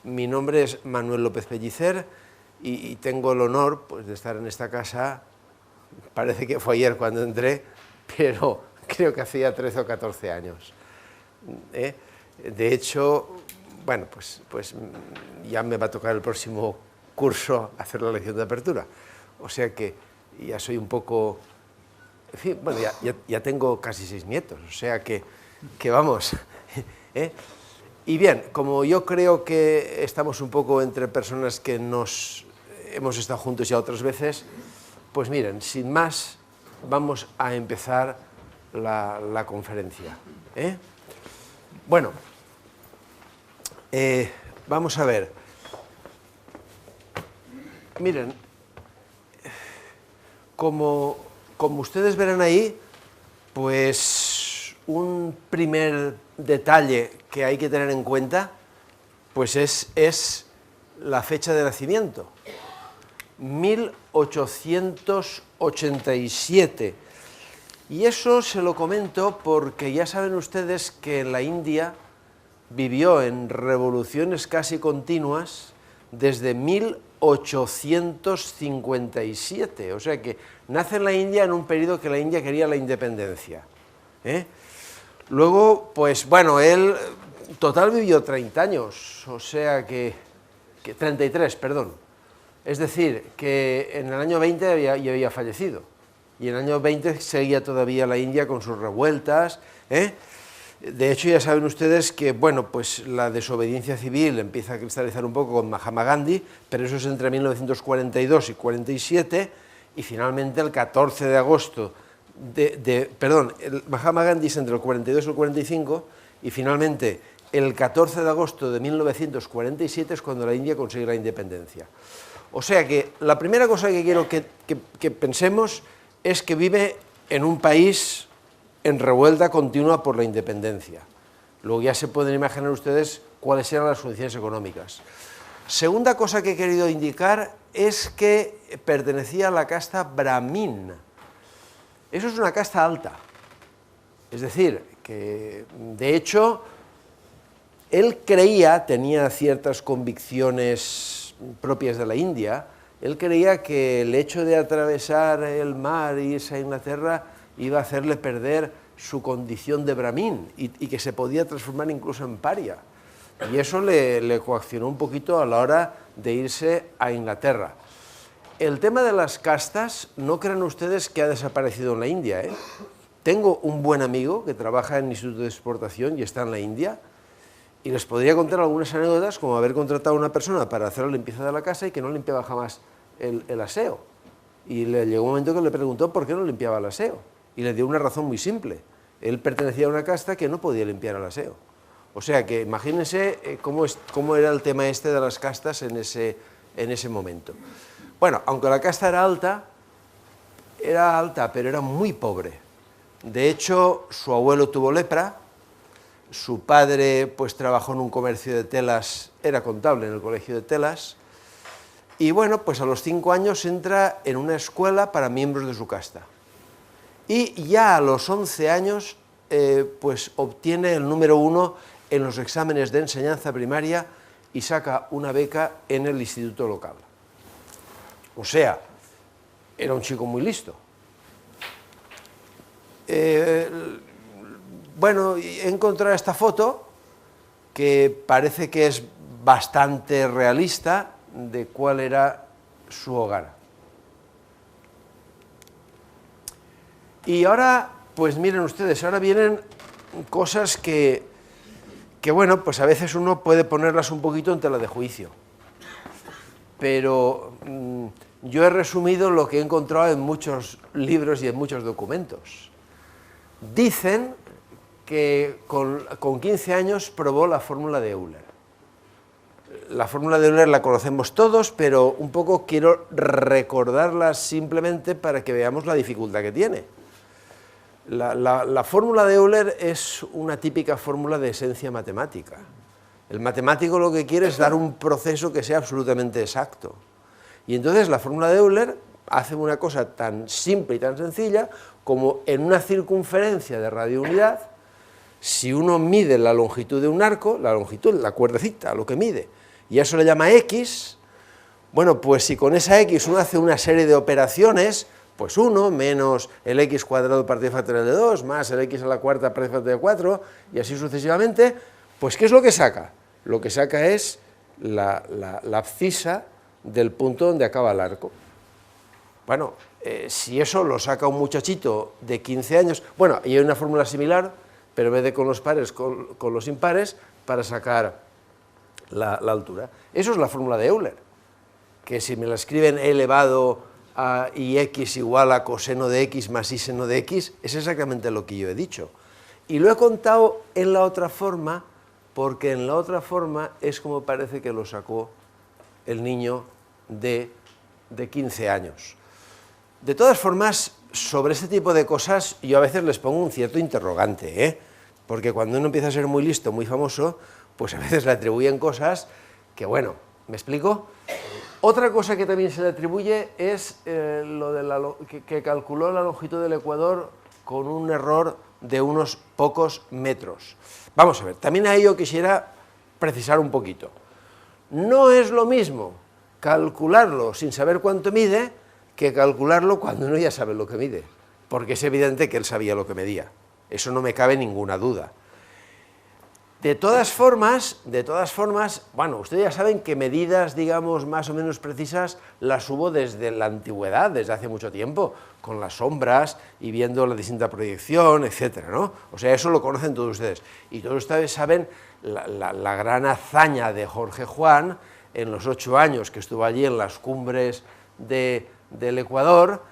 Mi nombre es Manuel López Pellicer y tengo el honor, pues, de estar en esta casa. Parece que fue ayer cuando entré, pero creo que hacía 13 o 14 años. De hecho, bueno, pues ya me va a tocar el próximo curso hacer la lección de apertura. O sea que ya soy un poco... En fin, bueno, ya tengo casi 6 nietos, o sea que vamos. Y bien, como yo creo que estamos un poco entre personas que hemos estado juntos ya otras veces, pues miren, sin más, vamos a empezar la conferencia. Bueno, vamos a ver. Miren, como ustedes verán ahí, pues un primer detalle que hay que tener en cuenta, pues es la fecha de nacimiento, 1887. Y eso se lo comento porque ya saben ustedes que en la India vivió en revoluciones casi continuas desde 1857, o sea que nace en la India en un periodo que la India quería la independencia. Luego, pues bueno, él total vivió 30 años, o sea que 33, perdón. Es decir, que en el año 20 ya había fallecido, y en el año 20 seguía todavía la India con sus revueltas. De hecho, ya saben ustedes que, bueno, pues la desobediencia civil empieza a cristalizar un poco con Mahatma Gandhi, pero eso es entre 1942 y 47, y finalmente el 14 de agosto Mahatma Gandhi es entre el 42 y el 45, y finalmente el 14 de agosto de 1947 es cuando la India consigue la independencia. O sea que la primera cosa que quiero que pensemos es que vive en un país en revuelta continua por la independencia. Luego ya se pueden imaginar ustedes cuáles eran las condiciones económicas. Segunda cosa que he querido indicar es que pertenecía a la casta brahmin. Eso es una casta alta. Es decir, que de hecho él tenía ciertas convicciones propias de la India. Él creía que el hecho de atravesar el mar e irse a Inglaterra iba a hacerle perder su condición de brahmin y que se podía transformar incluso en paria. Y eso le coaccionó un poquito a la hora de irse a Inglaterra. El tema de las castas, no crean ustedes que ha desaparecido en la India. Tengo un buen amigo que trabaja en el Instituto de Exportación y está en la India, y les podría contar algunas anécdotas, como haber contratado a una persona para hacer la limpieza de la casa y que no limpiaba jamás el aseo. Y le llegó un momento que le preguntó por qué no limpiaba el aseo. Y le dio una razón muy simple. Él pertenecía a una casta que no podía limpiar el aseo. O sea que imagínense cómo era el tema este de las castas en ese momento. Bueno, aunque la casta era alta, pero era muy pobre. De hecho, su abuelo tuvo lepra, su padre pues trabajó en un comercio de telas, era contable en el colegio de telas, y bueno, pues a los 5 años entra en una escuela para miembros de su casta. Y ya a los 11 años pues obtiene el número 1 en los exámenes de enseñanza primaria y saca una beca en el instituto local. O sea, era un chico muy listo. Bueno, he encontrado esta foto que parece que es bastante realista de cuál era su hogar. Y ahora, pues miren ustedes, ahora vienen cosas que bueno, pues a veces uno puede ponerlas un poquito en tela de juicio. Pero yo he resumido lo que he encontrado en muchos libros y en muchos documentos. Dicen que con 15 años probó la fórmula de Euler. La fórmula de Euler la conocemos todos, pero un poco quiero recordarla simplemente para que veamos la dificultad que tiene. La fórmula de Euler es una típica fórmula de esencia matemática. El matemático lo que quiere es dar un proceso que sea absolutamente exacto. Y entonces la fórmula de Euler hace una cosa tan simple y tan sencilla como en una circunferencia de radiounidad, si uno mide la longitud de un arco, la longitud, la cuerdecita, lo que mide, y eso le llama x, bueno, pues si con esa x uno hace una serie de operaciones, pues 1 menos el x cuadrado partido factorial de 2, más el x a la cuarta partido factorial de 4, y así sucesivamente, pues ¿qué es lo que saca? Lo que saca es la abscisa del punto donde acaba el arco. Bueno, si eso lo saca un muchachito de 15 años, bueno, y hay una fórmula similar, pero en vez de con los pares, con los impares, para sacar la altura. Eso es la fórmula de Euler, que si me la escriben e elevado a y x igual a coseno de x más y seno de x, es exactamente lo que yo he dicho. Y lo he contado en la otra forma, porque en la otra forma es como parece que lo sacó el niño de 15 años. De todas formas, sobre este tipo de cosas yo a veces les pongo un cierto interrogante, ¿eh? Porque cuando uno empieza a ser muy listo, muy famoso, pues a veces le atribuyen cosas que, bueno, ¿me explico? Otra cosa que también se le atribuye es lo de que calculó la longitud del ecuador con un error de unos pocos metros. Vamos a ver, también a ello quisiera precisar un poquito. No es lo mismo calcularlo sin saber cuánto mide que calcularlo cuando uno ya sabe lo que mide, porque es evidente que él sabía lo que medía. Eso no me cabe ninguna duda. De todas formas, bueno, ustedes ya saben que medidas, digamos, más o menos precisas las hubo desde la antigüedad, desde hace mucho tiempo, con las sombras y viendo la distinta proyección, etcétera, ¿no? O sea, eso lo conocen todos ustedes. Y todos ustedes saben la gran hazaña de Jorge Juan en los 8 años que estuvo allí en las cumbres del Ecuador,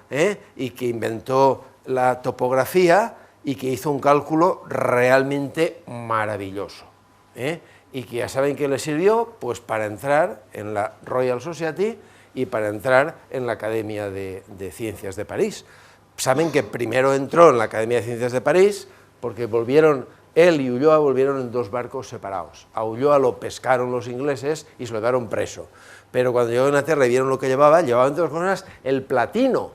y que inventó la topografía y que hizo un cálculo realmente maravilloso, y que ya saben que le sirvió pues para entrar en la Royal Society y para entrar en la Academia de Ciencias de París. Saben que primero entró en la Academia de Ciencias de París porque él y Ulloa volvieron en 2 barcos separados. A Ulloa lo pescaron los ingleses y se lo llevaron preso, pero cuando llegó a Inglaterra y vieron lo que llevaba entre otras cosas el platino,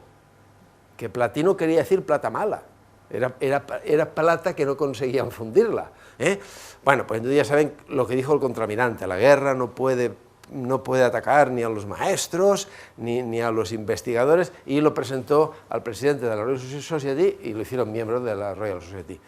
que platino quería decir plata mala. Era plata que no conseguían fundirla, Bueno, pues entonces ya saben lo que dijo el contraalmirante: la guerra no puede atacar ni a los maestros ni a los investigadores, y lo presentó al presidente de la Royal Society y lo hicieron miembro de la Royal Society.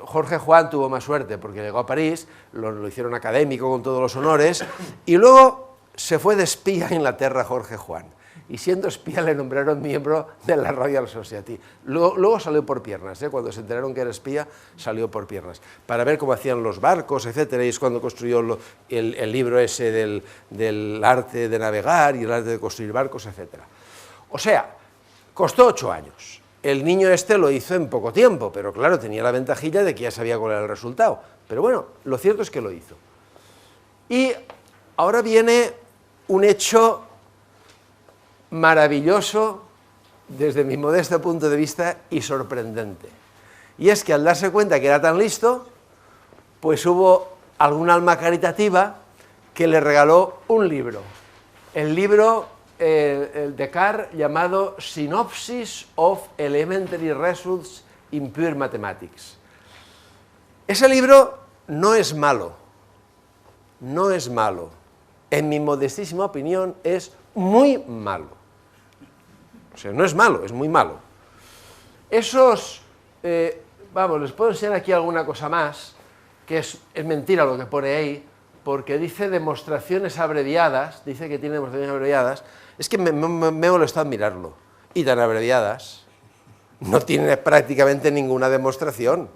Jorge Juan tuvo más suerte porque llegó a París, lo hicieron académico con todos los honores, y luego se fue de espía a Inglaterra Jorge Juan. Y siendo espía le nombraron miembro de la Royal Society. Luego salió por piernas, cuando se enteraron que era espía, salió por piernas, para ver cómo hacían los barcos, etcétera, y es cuando construyó el libro ese del arte de navegar y el arte de construir barcos, etcétera. O sea, costó 8 años. El niño este lo hizo en poco tiempo, pero claro, tenía la ventajilla de que ya sabía cuál era el resultado. Pero bueno, lo cierto es que lo hizo. Y ahora viene un hecho maravilloso desde mi modesto punto de vista y sorprendente. Y es que al darse cuenta que era tan listo, pues hubo algún alma caritativa que le regaló un libro. El libro el de Carr llamado Synopsis of Elementary Results in Pure Mathematics. Ese libro no es malo, en mi modestísima opinión es muy malo. O sea, no es malo, es muy malo. Vamos, les puedo enseñar aquí alguna cosa más, que es mentira lo que pone ahí, porque dice demostraciones abreviadas, dice que tiene demostraciones abreviadas. Es que me he molestado en mirarlo, y tan abreviadas, no tiene prácticamente ninguna demostración.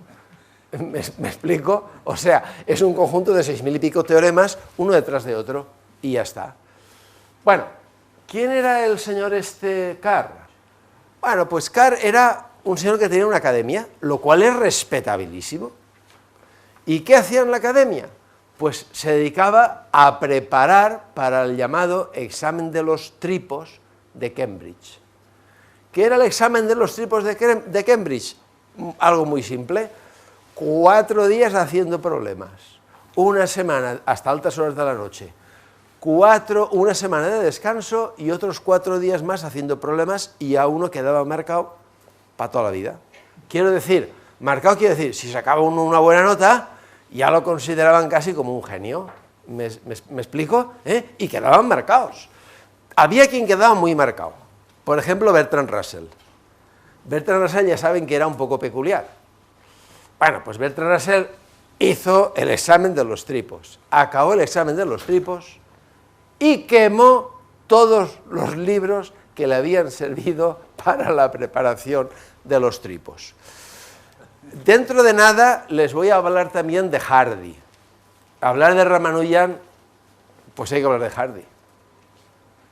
¿Me explico? O sea, es un conjunto de 6.000 y pico teoremas, uno detrás de otro, y ya está. Bueno, ¿quién era el señor Carr? Bueno, pues Carr era un señor que tenía una academia, lo cual es respetabilísimo. ¿Y qué hacía en la academia? Pues se dedicaba a preparar para el llamado examen de los tripos de Cambridge. ¿Qué era el examen de los tripos de Cambridge? Algo muy simple: 4 días haciendo problemas, una semana hasta altas horas de la noche, una semana de descanso y otros 4 días más haciendo problemas, y a uno quedaba marcado para toda la vida. Quiero decir, marcado quiere decir, si sacaba uno una buena nota, ya lo consideraban casi como un genio. ¿Me explico? Y quedaban marcados. Había quien quedaba muy marcado. Por ejemplo, Bertrand Russell. Bertrand Russell ya saben que era un poco peculiar. Bueno, pues Bertrand Russell hizo el examen de los tripos, acabó el examen de los tripos y quemó todos los libros que le habían servido para la preparación de los tripos. Dentro de nada les voy a hablar también de Hardy. Hablar de Ramanujan, pues hay que hablar de Hardy,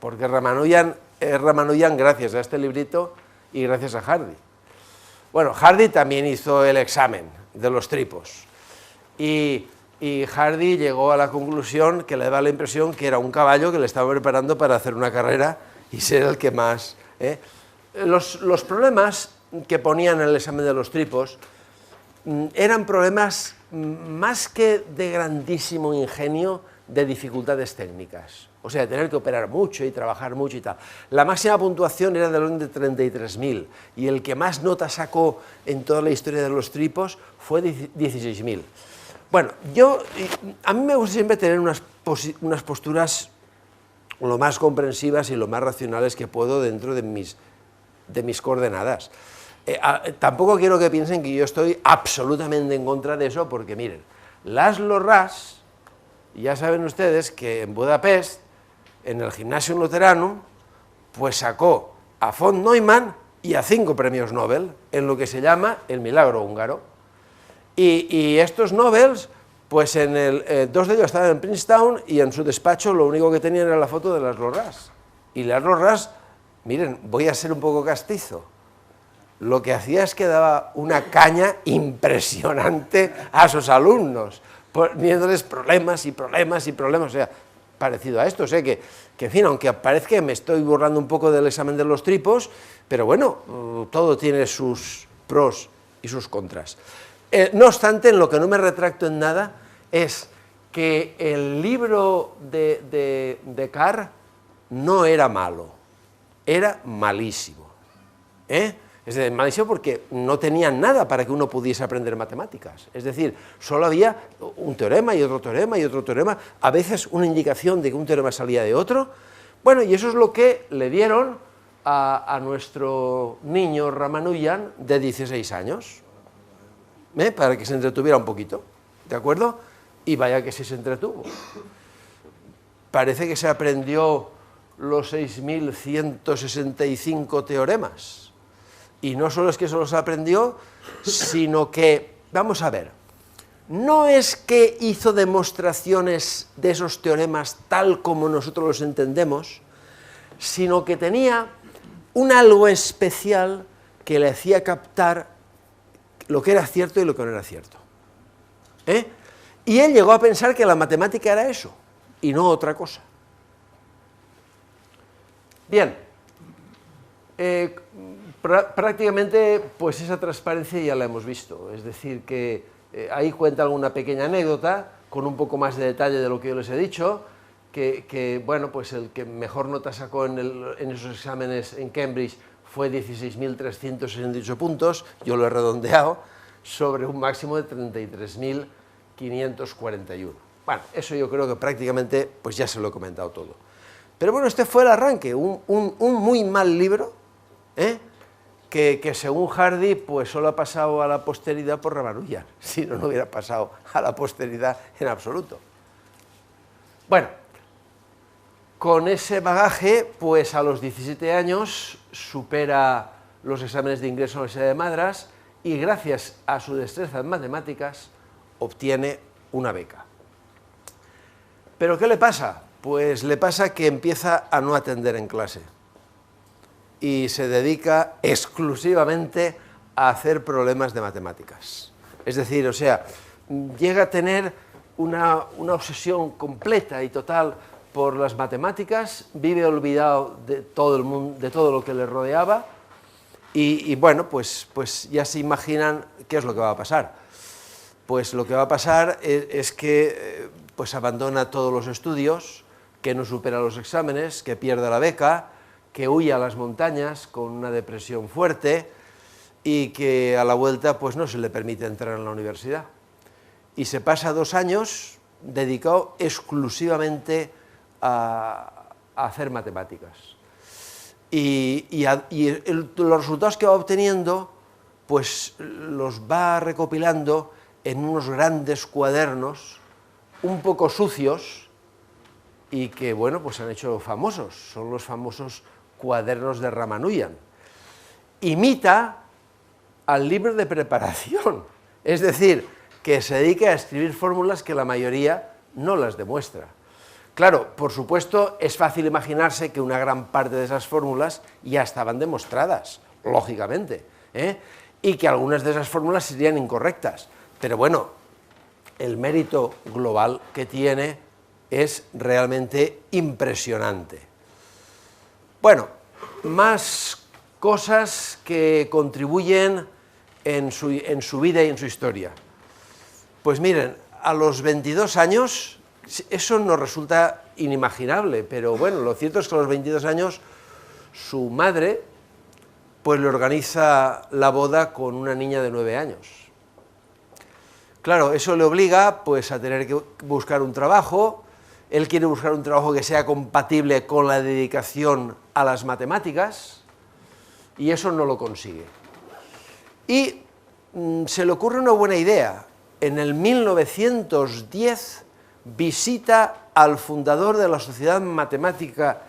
porque Ramanujan es Ramanujan gracias a este librito y gracias a Hardy. Bueno, Hardy también hizo el examen de los tripos y Hardy llegó a la conclusión que le da la impresión que era un caballo que le estaba preparando para hacer una carrera y ser el que más... Los problemas que ponían en el examen de los tripos eran problemas más que de grandísimo ingenio, de dificultades técnicas. O sea, de tener que operar mucho y trabajar mucho y tal. La máxima puntuación era del orden de 33.000 y el que más notas sacó en toda la historia de los tripos fue 16.000. Bueno, a mí me gusta siempre tener unas posturas lo más comprensivas y lo más racionales que puedo dentro de mis coordenadas. Tampoco quiero que piensen que yo estoy absolutamente en contra de eso, porque miren, Laszlo Ras, ya saben ustedes que en Budapest, en el Gymnasium Lutheranuum, pues sacó a von Neumann y a 5 premios Nobel en lo que se llama el milagro húngaro. Y estos Nobels, pues 2 de ellos estaban en Princeton y en su despacho lo único que tenían era la foto de Laszlo Ras. Y Laszlo Ras, miren, voy a ser un poco castizo, lo que hacía es que daba una caña impresionante a sus alumnos, poniéndoles problemas y problemas y problemas, o sea, parecido a esto, o sea que en fin, aunque parezca que me estoy burlando un poco del examen de los tripos, pero bueno, todo tiene sus pros y sus contras. No obstante, en lo que no me retracto en nada es que el libro de Carr no era malo, era malísimo, Es decir, malísimo porque no tenían nada para que uno pudiese aprender matemáticas. Es decir, solo había un teorema y otro teorema y otro teorema, a veces una indicación de que un teorema salía de otro. Bueno, y eso es lo que le dieron a nuestro niño Ramanujan de 16 años, para que se entretuviera un poquito, ¿de acuerdo? Y vaya que sí se entretuvo. Parece que se aprendió los 6.165 teoremas. Y no solo es que se los aprendió, sino que, vamos a ver, no es que hizo demostraciones de esos teoremas tal como nosotros los entendemos, sino que tenía un algo especial que le hacía captar lo que era cierto y lo que no era cierto. Y él llegó a pensar que la matemática era eso, y no otra cosa. Bien, prácticamente pues esa transparencia ya la hemos visto, es decir que ahí cuenta alguna pequeña anécdota con un poco más de detalle de lo que yo les he dicho, que bueno, pues el que mejor nota sacó en esos exámenes en Cambridge fue 16.368 puntos, yo lo he redondeado, sobre un máximo de 33.541. Bueno, eso yo creo que prácticamente pues ya se lo he comentado todo. Pero bueno, este fue el arranque, un muy mal libro, que según Hardy pues solo ha pasado a la posteridad por Ramanujan, si no, no hubiera pasado a la posteridad en absoluto. Bueno, con ese bagaje, pues a los 17 años supera los exámenes de ingreso a la Universidad de Madras y gracias a su destreza en matemáticas obtiene una beca. ¿Pero qué le pasa? Pues le pasa que empieza a no atender en clase y se dedica exclusivamente a hacer problemas de matemáticas. Es decir, o sea, llega a tener una obsesión completa y total por las matemáticas, vive olvidado de todo el mundo, de todo lo que le rodeaba y bueno, pues ya se imaginan qué es lo que va a pasar. Pues lo que va a pasar es que pues abandona todos los estudios, que no supera los exámenes, que pierde la beca, que huye a las montañas con una depresión fuerte y que a la vuelta pues no se le permite entrar en la universidad. Y se pasa 2 años dedicado exclusivamente a hacer matemáticas. Los resultados que va obteniendo, pues los va recopilando en unos grandes cuadernos, un poco sucios, y que, bueno, pues se han hecho famosos. Son los famosos cuadernos de Ramanujan. Imita al libro de preparación, es decir, que se dedica a escribir fórmulas que la mayoría no las demuestra. Claro, por supuesto, es fácil imaginarse que una gran parte de esas fórmulas ya estaban demostradas, lógicamente, y que algunas de esas fórmulas serían incorrectas. Pero bueno, el mérito global que tiene es realmente impresionante. Bueno, más cosas que contribuyen en su vida y en su historia. Pues miren, a los 22 años... Eso nos resulta inimaginable, pero bueno, lo cierto es que a los 22 años su madre pues le organiza la boda con una niña de 9 años. Claro, eso le obliga pues a tener que buscar un trabajo. Él quiere buscar un trabajo que sea compatible con la dedicación a las matemáticas y eso no lo consigue. Y se le ocurre una buena idea. En el 1910 visita al fundador de la Sociedad Matemática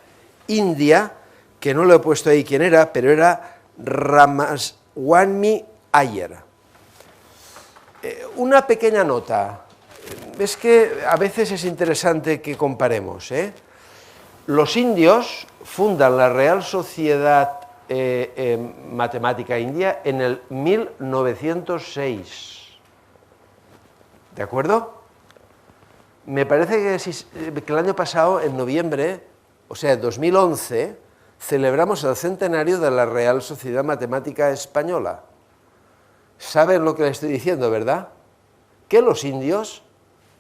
India, que no lo he puesto ahí quién era, pero era Ramaswamy Iyer. Una pequeña nota, es que a veces es interesante que comparemos. Los indios fundan la Real Sociedad Matemática India en el 1906, ¿de acuerdo? Me parece que el año pasado, en noviembre, o sea, 2011, celebramos el centenario de la Real Sociedad Matemática Española. ¿Saben lo que les estoy diciendo, verdad? Que los indios,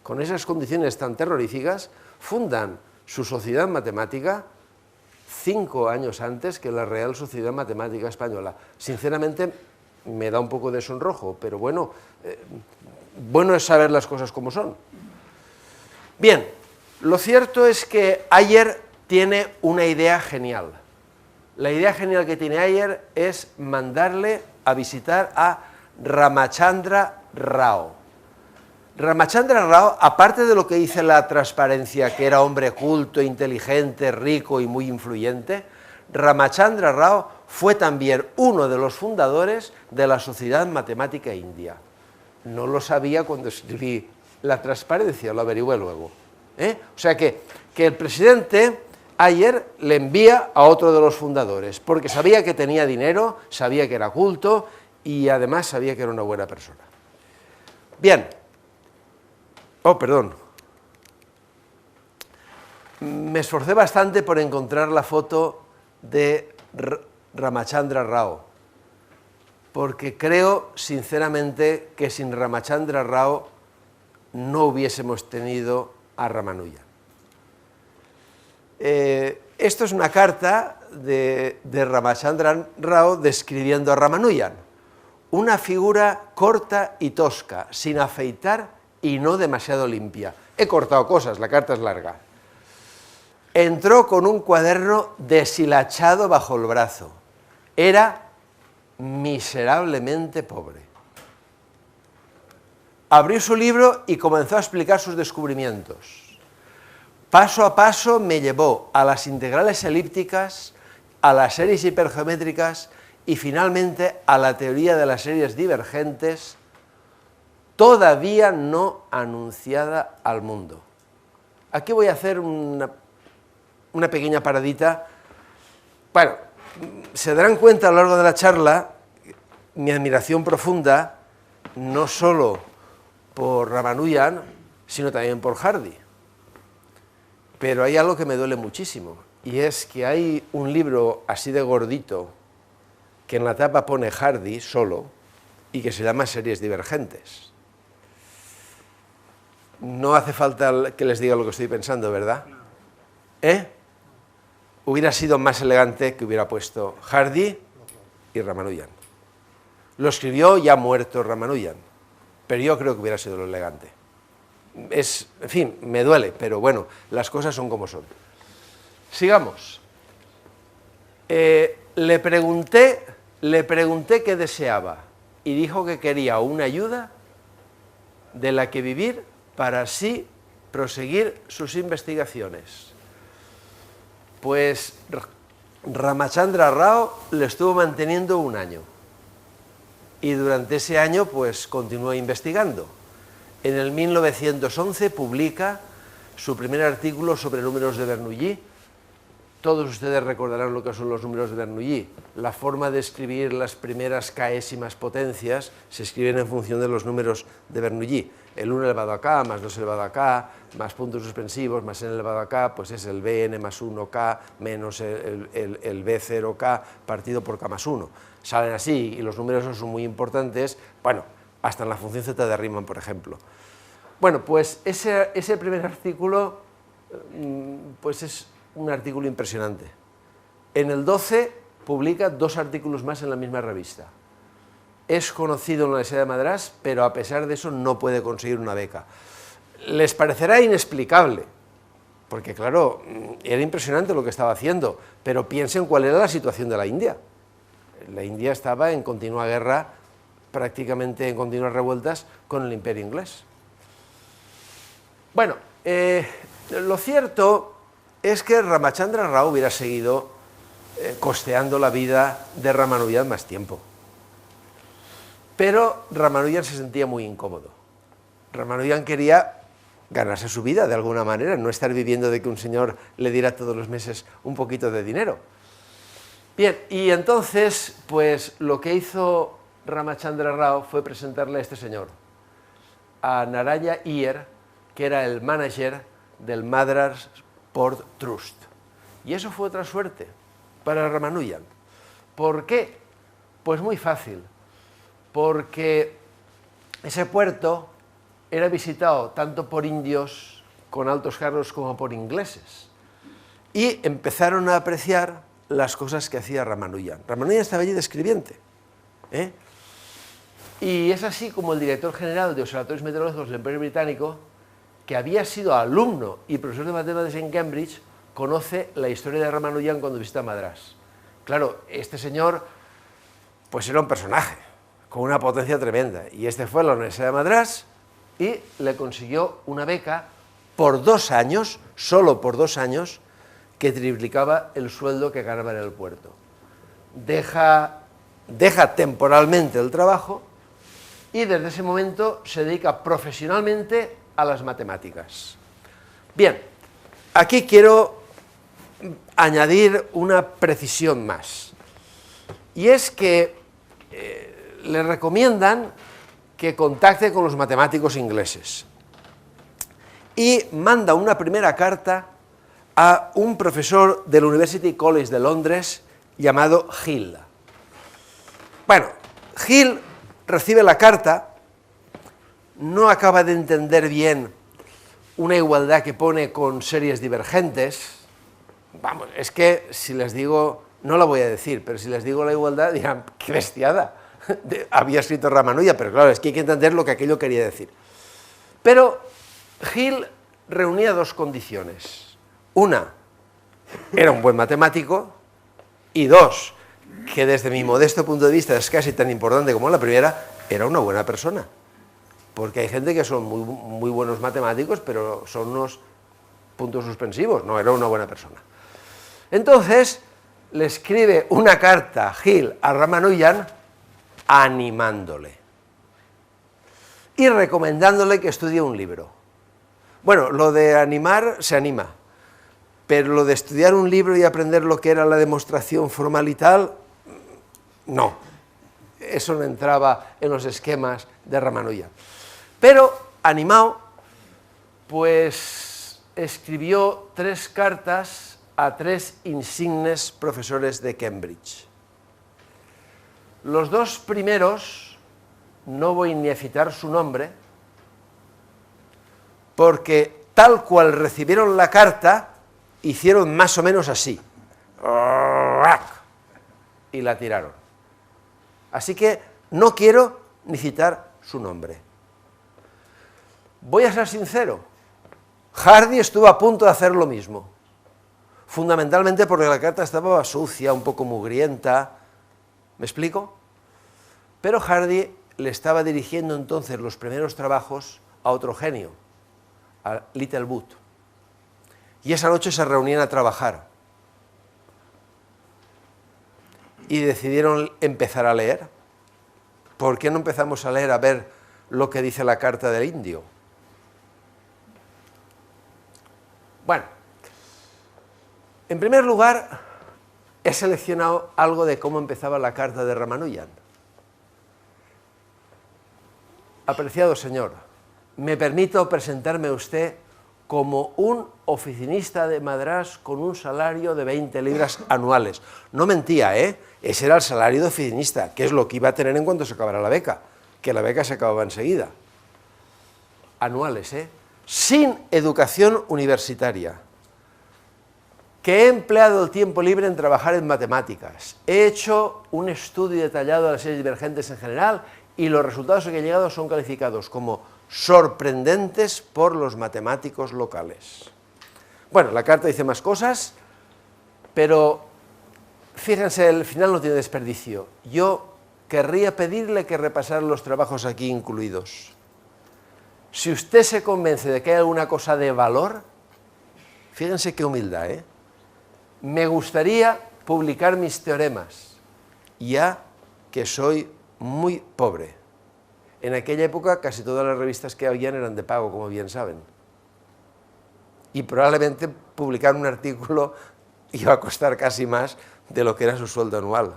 con esas condiciones tan terroríficas, fundan su sociedad matemática 5 años antes que la Real Sociedad Matemática Española. Sinceramente, me da un poco de sonrojo, pero bueno, bueno es saber las cosas como son. Bien, lo cierto es que Iyer tiene una idea genial. La idea genial que tiene Iyer es mandarle a visitar a Ramachandra Rao. Ramachandra Rao, aparte de lo que dice la transparencia, que era hombre culto, inteligente, rico y muy influyente, Ramachandra Rao fue también uno de los fundadores de la Sociedad Matemática India. No lo sabía cuando escribí la transparencia, lo averigüé luego. O sea que el presidente Iyer le envía a otro de los fundadores, porque sabía que tenía dinero, sabía que era culto y además sabía que era una buena persona. Bien. Oh, perdón. Me esforcé bastante por encontrar la foto de Ramachandra Rao, porque creo sinceramente que sin Ramachandra Rao no hubiésemos tenido a Ramanujan. Esto es una carta de Ramachandra Rao describiendo a Ramanujan, una figura corta y tosca, sin afeitar y no demasiado limpia. He cortado cosas, la carta es larga. Entró con un cuaderno deshilachado bajo el brazo. Era miserablemente pobre. Abrió su libro y comenzó a explicar sus descubrimientos. Paso a paso me llevó a las integrales elípticas, a las series hipergeométricas y finalmente a la teoría de las series divergentes, todavía no anunciada al mundo. Aquí voy a hacer una pequeña paradita. Bueno, se darán cuenta a lo largo de la charla mi admiración profunda, no solo por Ramanujan, sino también por Hardy. Pero hay algo que me duele muchísimo, y es que hay un libro así de gordito, que en la tapa pone Hardy solo, y que se llama Series Divergentes. No hace falta que les diga lo que estoy pensando, ¿verdad? Hubiera sido más elegante que hubiera puesto Hardy y Ramanujan. Lo escribió ya muerto Ramanujan, pero yo creo que hubiera sido lo elegante. en fin, me duele, pero bueno, las cosas son como son. Sigamos. Le pregunté qué deseaba y dijo que quería una ayuda de la que vivir para así proseguir sus investigaciones. Pues Ramachandra Rao le estuvo manteniendo un año y durante ese año pues continuó investigando. En el 1911 publica su primer artículo sobre números de Bernoulli. Todos ustedes recordarán lo que son los números de Bernoulli. La forma de escribir las primeras k'ésimas potencias se escriben en función de los números de Bernoulli. El 1 elevado a k, más 2 elevado a k, más puntos suspensivos, más n elevado a k, pues es el bn más 1k menos el b0k partido por k más 1. Salen así y los números son muy importantes, bueno, hasta en la función z de Riemann, por ejemplo. Bueno, pues ese primer artículo pues es un artículo impresionante. En el 12 publica 2 artículos más en la misma revista. Es conocido en la Universidad de Madrás, pero a pesar de eso no puede conseguir una beca. Les parecerá inexplicable, porque claro, era impresionante lo que estaba haciendo, pero piensen cuál era la situación de la India. La India estaba en continua guerra, prácticamente en continuas revueltas con el Imperio inglés. Bueno, lo cierto es que Ramachandra Rao hubiera seguido costeando la vida de Ramanujan más tiempo. Pero Ramanujan se sentía muy incómodo. Ramanujan quería ganarse su vida de alguna manera, no estar viviendo de que un señor le diera todos los meses un poquito de dinero. Bien, y entonces, pues lo que hizo Ramachandra Rao fue presentarle a este señor, a Naraya Iyer, que era el manager del Madras Port Trust. Y eso fue otra suerte para Ramanujan. ¿Por qué? Pues muy fácil. Porque ese puerto era visitado tanto por indios con altos cargos como por ingleses. Y empezaron a apreciar las cosas que hacía Ramanujan. Ramanujan estaba allí de escribiente. Y es así como el director general de Observatorios Meteorológicos del Imperio Británico, que había sido alumno y profesor de matemáticas en Cambridge, conoce la historia de Ramanujan cuando visita Madrás. Claro, este señor pues era un personaje con una potencia tremenda, y este fue a la Universidad de Madrás y le consiguió una beca por 2 años, solo por 2 años, que triplicaba el sueldo que ganaba en el puerto. Deja temporalmente el trabajo y desde ese momento se dedica profesionalmente a las matemáticas. Bien, aquí quiero añadir una precisión más, y es que le recomiendan que contacte con los matemáticos ingleses y manda una primera carta a un profesor del University College de Londres llamado Hill. Bueno, Hill recibe la carta, no acaba de entender bien una igualdad que pone con series divergentes. Vamos, es que si les digo, no la voy a decir, pero si les digo la igualdad dirán, qué bestiada, había escrito Ramanujan, pero claro, es que hay que entender lo que aquello quería decir. Pero Hill reunía 2 condiciones. Una, era un buen matemático, y 2, que desde mi modesto punto de vista es casi tan importante como la primera, era una buena persona. Porque hay gente que son muy buenos matemáticos, pero son unos puntos suspensivos, no, era una buena persona. Entonces, le escribe una carta Hill a Ramanujan animándole y recomendándole que estudie un libro. Bueno, lo de animar se anima, pero lo de estudiar un libro y aprender lo que era la demostración formal y tal, no. Eso no entraba en los esquemas de Ramanujan. Pero, animado, pues escribió 3 cartas a 3 insignes profesores de Cambridge. Los 2 primeros, no voy ni a citar su nombre, porque tal cual recibieron la carta, hicieron más o menos así. Y la tiraron. Así que no quiero ni citar su nombre. Voy a ser sincero, Hardy estuvo a punto de hacer lo mismo, fundamentalmente porque la carta estaba sucia, un poco mugrienta, ¿me explico? Pero Hardy le estaba dirigiendo entonces los primeros trabajos a otro genio, a Little Booth, y esa noche se reunían a trabajar y decidieron empezar a leer. ¿Por qué no empezamos a leer a ver lo que dice la carta del indio? Bueno, en primer lugar, he seleccionado algo de cómo empezaba la carta de Ramanujan. Apreciado señor, me permito presentarme a usted como un oficinista de Madrás con un salario de 20 libras anuales. No mentía, ¿eh? Ese era el salario de oficinista, que es lo que iba a tener en cuanto se acabara la beca, que la beca se acababa enseguida. Anuales, ¿eh? Sin educación universitaria, que he empleado el tiempo libre en trabajar en matemáticas, he hecho un estudio detallado de las series divergentes en general y los resultados que he llegado son calificados como sorprendentes por los matemáticos locales. Bueno, la carta dice más cosas, pero fíjense, el final no tiene desperdicio. Yo querría pedirle que repasara los trabajos aquí incluidos. Si usted se convence de que hay alguna cosa de valor, fíjense qué humildad, ¿eh? Me gustaría publicar mis teoremas, ya que soy muy pobre. En aquella época casi todas las revistas que habían eran de pago, como bien saben. Y probablemente publicar un artículo iba a costar casi más de lo que era su sueldo anual.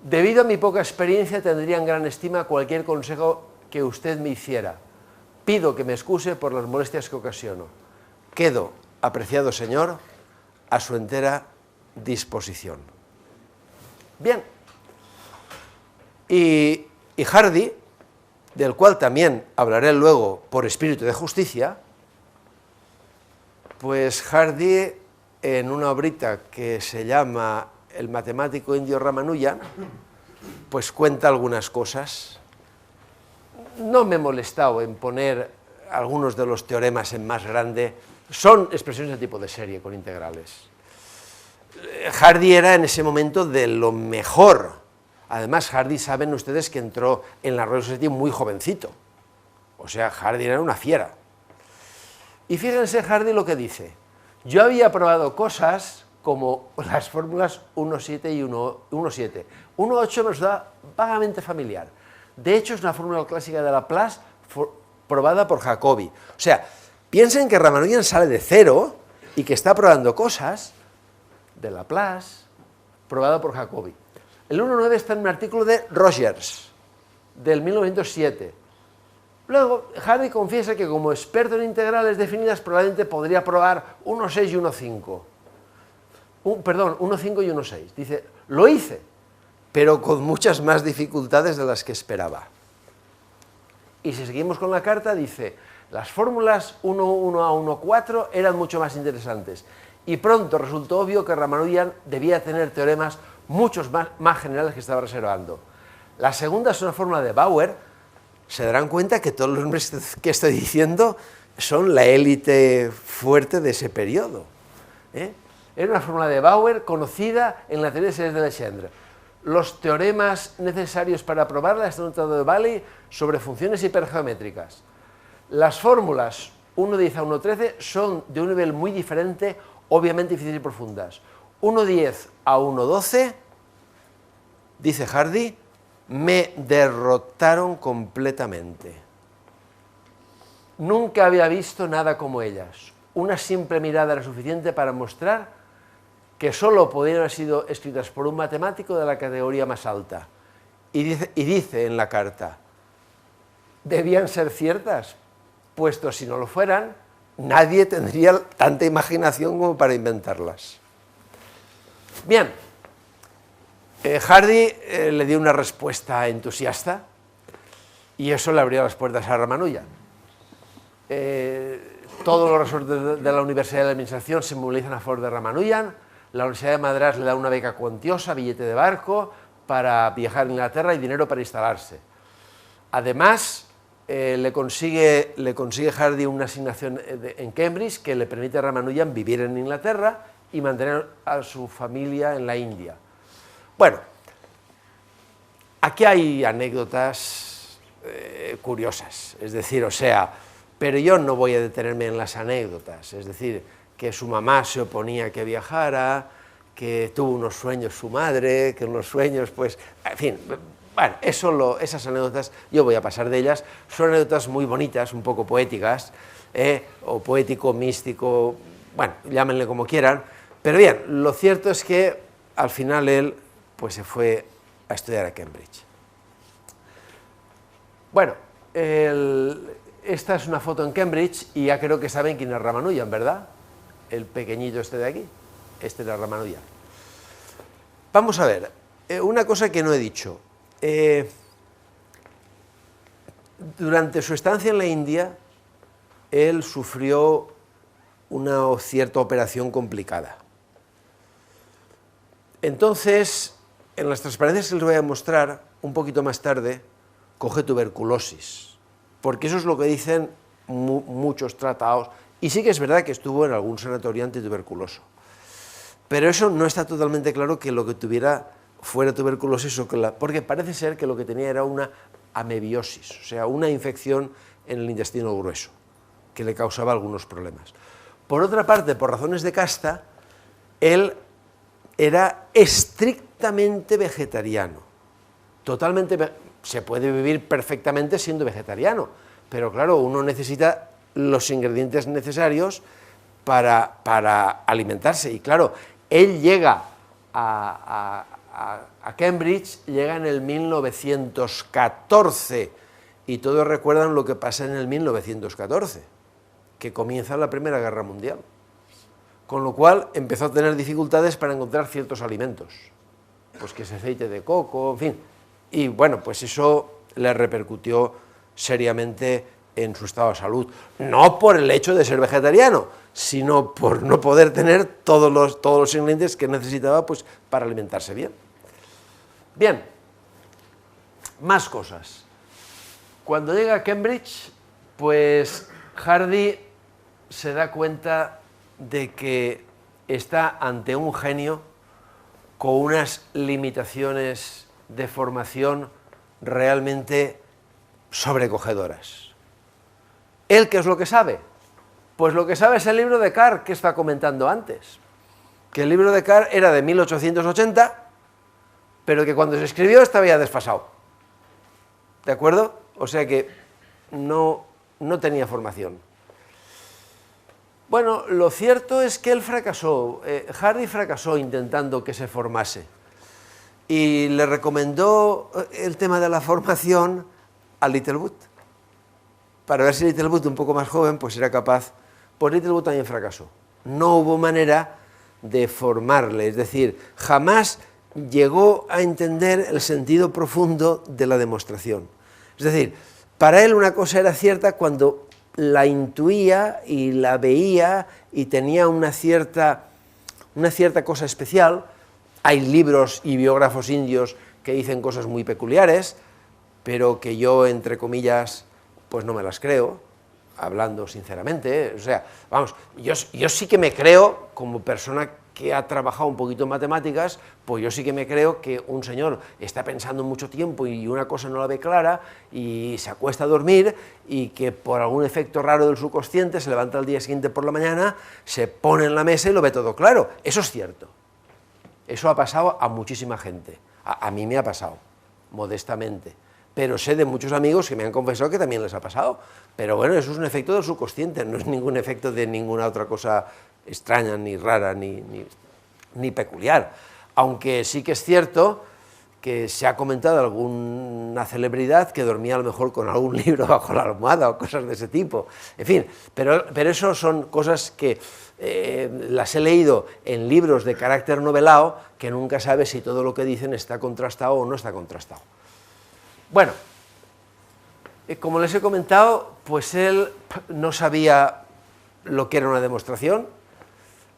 Debido a mi poca experiencia, tendría en gran estima cualquier consejo que usted me hiciera. Pido que me excuse por las molestias que ocasiono. Quedo, apreciado señor, a su entera disposición. Bien. Y Hardy, del cual también hablaré luego por espíritu de justicia, pues Hardy, en una obrita que se llama El matemático indio Ramanujan, pues cuenta algunas cosas. No me he molestado en poner algunos de los teoremas en más grande, son expresiones de tipo de serie con integrales. Hardy era en ese momento de lo mejor. Además, Hardy, saben ustedes que entró en la Royal Society muy jovencito. O sea, Hardy era una fiera. Y fíjense Hardy lo que dice. Yo había probado cosas como las fórmulas 1.7 y 1.7. 1.8 me da vagamente familiar. De hecho, es una fórmula clásica de Laplace probada por Jacobi. O sea, piensen que Ramanujan sale de cero y que está probando cosas de Laplace probada por Jacobi. El 1.9 está en un artículo de Rogers, del 1907. Luego, Hardy confiesa que como experto en integrales definidas probablemente podría probar 1.6 y 1.5. Perdón, 1.5 y 1.6. Dice, lo hice, pero con muchas más dificultades de las que esperaba. Y si seguimos con la carta, dice, las fórmulas 1.1 a 1.4 eran mucho más interesantes. Y pronto resultó obvio que Ramanujan debía tener teoremas muchos más generales que estaba reservando. La segunda es una fórmula de Bauer. Se darán cuenta que todos los nombres que estoy diciendo son la élite fuerte de ese periodo. Era una fórmula de Bauer conocida en la teoría de series de Legendre. Los teoremas necesarios para probarla están en el Tratado de Bally sobre funciones hipergeométricas. Las fórmulas 1.10 a 1.13 son de un nivel muy diferente, obviamente difíciles y profundas. 1.10 a 1.12, dice Hardy, me derrotaron completamente. Nunca había visto nada como ellas. Una simple mirada era suficiente para mostrar que solo podían haber sido escritas por un matemático de la categoría más alta. Y dice en la carta, debían ser ciertas, puesto si no lo fueran, nadie tendría tanta imaginación como para inventarlas. Bien, Hardy le dio una respuesta entusiasta y eso le abrió las puertas a Ramanujan. Todos los resortes de la Universidad de la Administración se movilizan a favor de Ramanujan. La Universidad de Madrás le da una beca cuantiosa, billete de barco para viajar a Inglaterra y dinero para instalarse. Además, le consigue Hardy una asignación en Cambridge que le permite a Ramanujan vivir en Inglaterra y mantener a su familia en la India. Bueno, aquí hay anécdotas curiosas, es decir, o sea, pero yo no voy a detenerme en las anécdotas, es decir, que su mamá se oponía a que viajara, que tuvo unos sueños su madre, que unos sueños, pues, en fin, bueno, esas anécdotas yo voy a pasar de ellas, son anécdotas muy bonitas, un poco poéticas, o poético, místico, bueno, llámenle como quieran, pero bien, lo cierto es que al final él pues se fue a estudiar a Cambridge. Bueno, esta es una foto en Cambridge y ya creo que saben quién es Ramanujan, ¿verdad? El pequeñito este de aquí, este era Ramanujan. Vamos a ver, una cosa que no he dicho. Durante su estancia en la India, él sufrió una cierta operación complicada. Entonces, en las transparencias que les voy a mostrar, un poquito más tarde, coge tuberculosis, porque eso es lo que dicen muchos tratados, y sí que es verdad que estuvo en algún sanatorio antituberculoso, pero eso no está totalmente claro que lo que tuviera fuera tuberculosis, porque parece ser que lo que tenía era una amebiosis, o sea, una infección en el intestino grueso, que le causaba algunos problemas. Por otra parte, por razones de casta, él era estrictamente vegetariano, se puede vivir perfectamente siendo vegetariano, pero claro, uno necesita los ingredientes necesarios para alimentarse, y claro, él llega a Cambridge, llega en el 1914, y todos recuerdan lo que pasa en el 1914, que comienza la Primera Guerra Mundial. Con lo cual empezó a tener dificultades para encontrar ciertos alimentos, pues que es aceite de coco, en fin, y bueno, pues eso le repercutió seriamente en su estado de salud, no por el hecho de ser vegetariano, sino por no poder tener todos los ingredientes que necesitaba pues, para alimentarse bien. Bien, más cosas. Cuando llega a Cambridge, pues Hardy se da cuenta de que está ante un genio con unas limitaciones de formación realmente sobrecogedoras. ¿Él qué es lo que sabe? Pues lo que sabe es el libro de Carr que está comentando antes, que el libro de Carr era de 1880, pero que cuando se escribió estaba ya desfasado. ¿De acuerdo? O sea que no tenía formación. Bueno, lo cierto es que él fracasó, Hardy fracasó intentando que se formase, y le recomendó el tema de la formación a Littlewood, para ver si Littlewood, un poco más joven, pues era capaz. Pues Littlewood también fracasó, no hubo manera de formarle, es decir, jamás llegó a entender el sentido profundo de la demostración. Es decir, para él una cosa era cierta cuando la intuía y la veía y tenía una cierta cosa especial. Hay libros y biógrafos indios que dicen cosas muy peculiares, pero que yo, entre comillas, pues no me las creo, hablando sinceramente, o sea, vamos, yo sí que me creo, como persona que ha trabajado un poquito en matemáticas, pues yo sí que me creo que un señor está pensando mucho tiempo y una cosa no la ve clara y se acuesta a dormir y que por algún efecto raro del subconsciente se levanta al día siguiente por la mañana, se pone en la mesa y lo ve todo claro. Eso es cierto. Eso ha pasado a muchísima gente. A mí me ha pasado, modestamente. Pero sé de muchos amigos que me han confesado que también les ha pasado. Pero bueno, eso es un efecto del subconsciente, no es ningún efecto de ninguna otra cosa extraña, ni rara, ni peculiar. Aunque sí que es cierto que se ha comentado alguna celebridad que dormía a lo mejor con algún libro bajo la almohada o cosas de ese tipo. En fin, pero eso son cosas que las he leído en libros de carácter novelado, que nunca sabes si todo lo que dicen está contrastado o no está contrastado. Bueno, como les he comentado, pues él no sabía lo que era una demostración.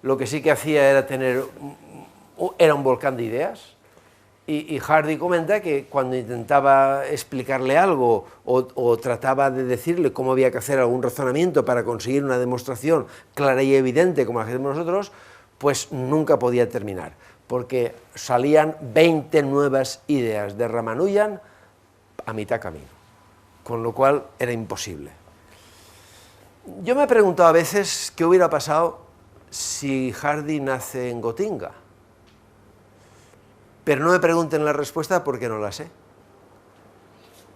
Lo que sí que hacía era era un volcán de ideas, Y Hardy comenta que cuando intentaba explicarle algo o trataba de decirle cómo había que hacer algún razonamiento para conseguir una demostración clara y evidente como la que hacemos nosotros, pues nunca podía terminar, porque salían 20 nuevas ideas de Ramanujan a mitad camino, con lo cual era imposible. Yo me he preguntado a veces qué hubiera pasado si Hardy nace en Gotinga. Pero no me pregunten la respuesta porque no la sé.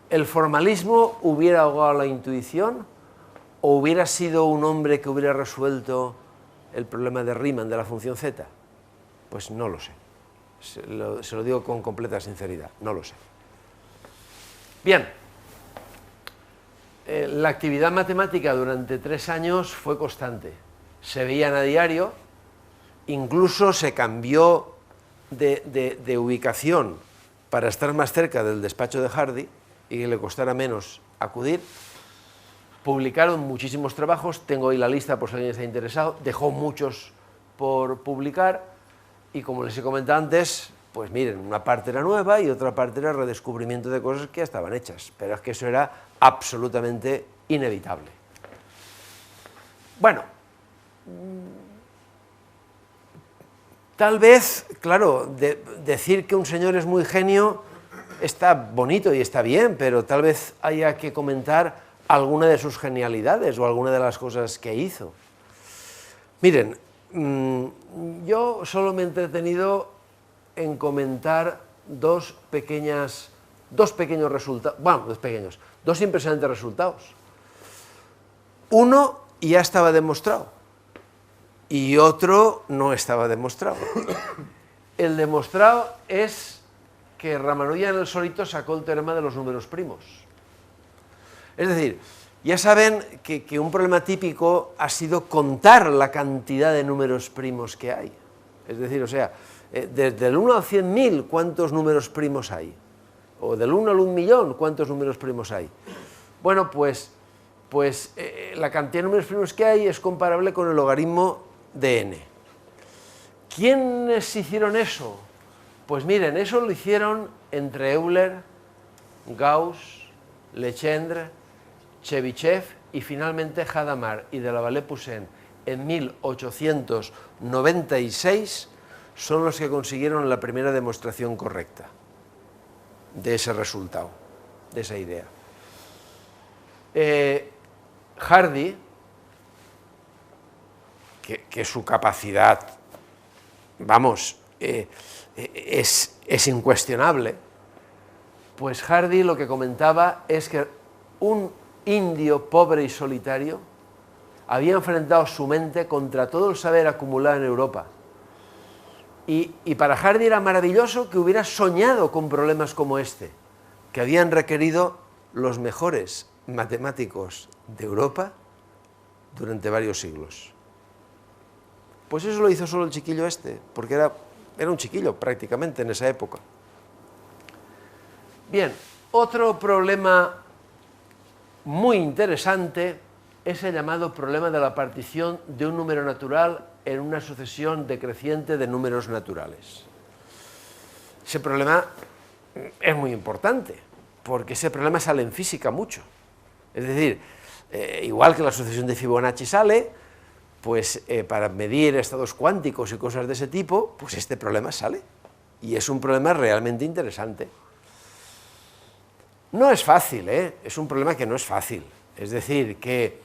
¿El formalismo hubiera ahogado la intuición o hubiera sido un hombre que hubiera resuelto el problema de Riemann de la función z? Pues no lo sé. Se lo digo con completa sinceridad, no lo sé. Bien, la actividad matemática durante 3 años fue constante. Se veían a diario, incluso se cambió de ubicación para estar más cerca del despacho de Hardy y que le costara menos acudir. Publicaron muchísimos trabajos, tengo ahí la lista por si alguien está interesado, dejó muchos por publicar y como les he comentado antes, pues miren, una parte era nueva y otra parte era redescubrimiento de cosas que ya estaban hechas, pero es que eso era absolutamente inevitable. Bueno, tal vez, claro, decir que un señor es muy genio está bonito y está bien, pero tal vez haya que comentar alguna de sus genialidades o alguna de las cosas que hizo. Miren, yo solo me he entretenido en comentar dos pequeños resultados, bueno, dos impresionantes resultados. Uno ya estaba demostrado y otro no estaba demostrado. El demostrado es que Ramanujan él solito sacó el teorema de los números primos. Es decir, ya saben que un problema típico ha sido contar la cantidad de números primos que hay. Es decir, o sea, desde el 1 al 100.000, ¿cuántos números primos hay? O del 1 al 1.000.000, ¿cuántos números primos hay? Bueno, pues la cantidad de números primos que hay es comparable con el logaritmo de n. ¿Quiénes hicieron eso? Pues miren, eso lo hicieron entre Euler, Gauss, Legendre, Chebyshev y finalmente Hadamard y Delavallee-Poussin en 1896 son los que consiguieron la primera demostración correcta de ese resultado, de esa idea. Hardy, que su capacidad, vamos, es incuestionable, pues Hardy lo que comentaba es que un indio pobre y solitario había enfrentado su mente contra todo el saber acumulado en Europa. Y para Hardy era maravilloso que hubiera soñado con problemas como este, que habían requerido los mejores matemáticos de Europa durante varios siglos. Pues eso lo hizo solo el chiquillo este, porque era un chiquillo prácticamente en esa época. Bien, otro problema muy interesante es el llamado problema de la partición de un número natural en una sucesión decreciente de números naturales. Ese problema es muy importante, porque ese problema sale en física mucho. Es decir, igual que la sucesión de Fibonacci sale, pues para medir estados cuánticos y cosas de ese tipo, pues este problema sale. Y es un problema realmente interesante. No es fácil, es un problema que no es fácil. Es decir, que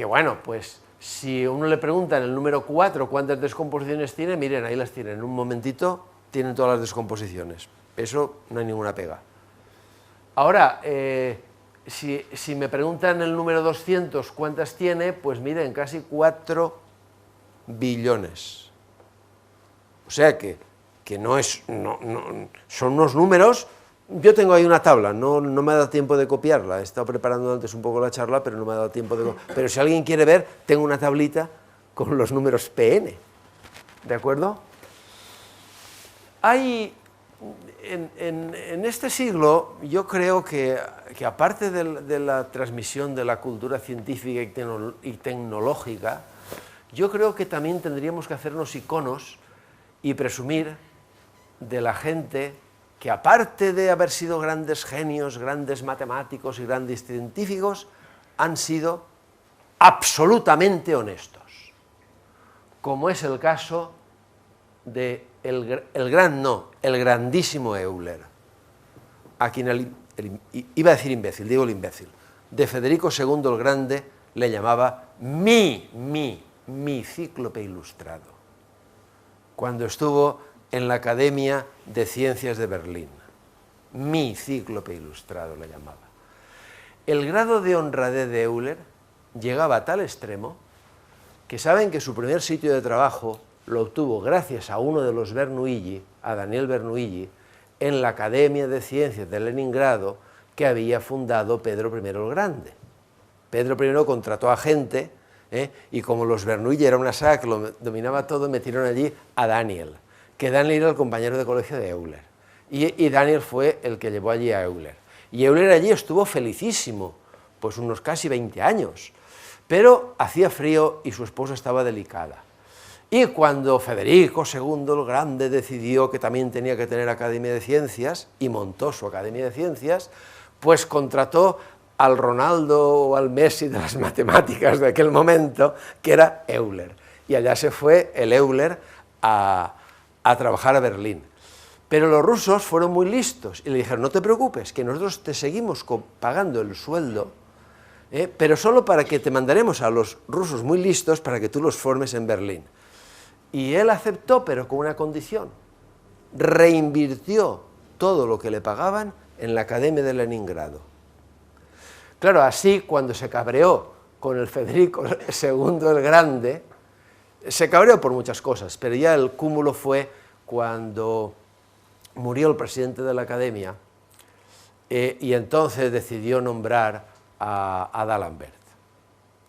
bueno, pues si uno le pregunta en el número 4 cuántas descomposiciones tiene, miren, ahí las tienen, en un momentito tienen todas las descomposiciones. Eso no hay ninguna pega. Ahora, si me preguntan el número 200 cuántas tiene, pues miren, casi 4 billones. O sea que no es, son unos números. Yo tengo ahí una tabla, no me ha dado tiempo de copiarla, he estado preparando antes un poco la charla, pero no me ha dado tiempo de copiarla. Pero si alguien quiere ver, tengo una tablita con los números PN, ¿de acuerdo? Hay, en este siglo, yo creo que aparte de la transmisión de la cultura científica y tecnológica, yo creo que también tendríamos que hacernos iconos y presumir de la gente que, aparte de haber sido grandes genios, grandes matemáticos y grandes científicos, han sido absolutamente honestos, como es el caso de el grandísimo Euler, a quien iba a decir imbécil, digo el imbécil, de Federico II el Grande le llamaba mi cíclope ilustrado, cuando estuvo en la Academia de Ciencias de Berlín. Mi cíclope ilustrado le llamaba. El grado de honradez de Euler llegaba a tal extremo que saben que su primer sitio de trabajo lo obtuvo gracias a uno de los Bernoulli, a Daniel Bernoulli, en la Academia de Ciencias de Leningrado que había fundado Pedro I el Grande. Pedro I contrató a gente, y como los Bernoulli era una saga que lo dominaba todo, metieron allí a Daniel, que Daniel era el compañero de colegio de Euler, y Daniel fue el que llevó allí a Euler. Y Euler allí estuvo felicísimo, pues unos casi 20 años, pero hacía frío y su esposa estaba delicada. Y cuando Federico II el Grande decidió que también tenía que tener Academia de Ciencias, y montó su Academia de Ciencias, pues contrató al Ronaldo o al Messi de las matemáticas de aquel momento, que era Euler. Y allá se fue el Euler a trabajar a Berlín. Pero los rusos fueron muy listos y le dijeron, no te preocupes, que nosotros te seguimos pagando el sueldo, pero solo para que te mandaremos a los rusos muy listos para que tú los formes en Berlín. Y él aceptó, pero con una condición. Reinvirtió todo lo que le pagaban en la Academia de Leningrado. Claro, así cuando se cabreó con el Federico II el Grande, se cabreó por muchas cosas, pero ya el cúmulo fue cuando murió el presidente de la Academia, y entonces decidió nombrar a D'Alembert.